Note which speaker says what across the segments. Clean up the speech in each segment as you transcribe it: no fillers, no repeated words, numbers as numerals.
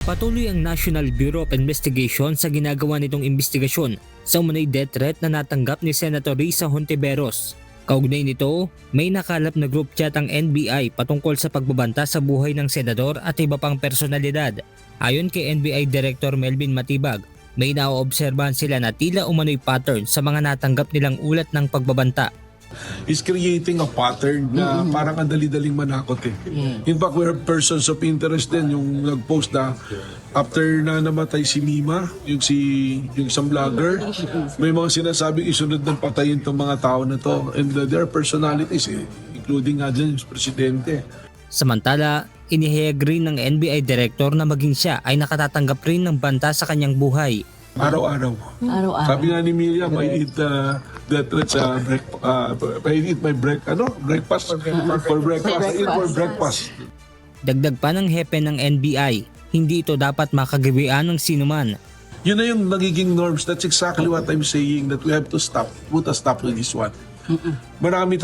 Speaker 1: Patuloy ang National Bureau of Investigation sa ginagawa nitong investigasyon sa umano'y death threat na natanggap ni Senator Risa Hontiveros. Kaugnay nito, may nakalap na group chat ang NBI patungkol sa pagbabanta sa buhay ng senador at iba pang personalidad. Ayon kay NBI Director Melvin Matibag, may naoobserbahan sila na tila umano'y pattern sa mga natanggap nilang ulat ng pagbabanta.
Speaker 2: Is creating a pattern na parang ang dali-daling manakot eh. In fact, we have persons of interest din yung nag-post na after na namatay si Mima, yung isang vlogger, may mga sinasabing isunod ng patayin tong mga tao na to. And their personalities, including nga dyan yung presidente.
Speaker 1: Samantala, inihayag rin ng NBI Director na maging siya ay nakatatanggap rin ng banta sa kanyang buhay.
Speaker 2: Araw-araw. Sabi nga ni Miriam, I eat death threats, I eat my breakfast for breakfast. I eat for breakfast.
Speaker 1: Dagdag pa ng hepe ng NBI, hindi ito dapat makagawian ng sinuman.
Speaker 2: Yun na yung nagiging norms. That's exactly what I'm saying, that we have to put a stop to this one. Marami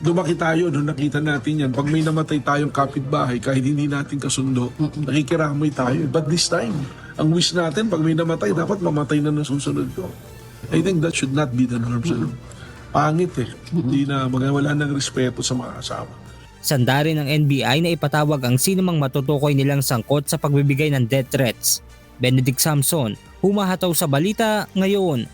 Speaker 2: lumaki tayo nung nakita natin yan. Pag may namatay tayong kapitbahay, kahit hindi natin kasundo, nakikiramay tayo. But this time, ang wish natin, pag may namatay, dapat mamatay na susunod ko. I think that should not be the norms. Pangit eh. Hindi na, wala ng respeto sa mga kasama.
Speaker 1: Sanda rin ng NBI na ipatawag ang sinumang matutukoy nilang sangkot sa pagbibigay ng death threats. Benedict Samson, humahataw sa balita ngayon.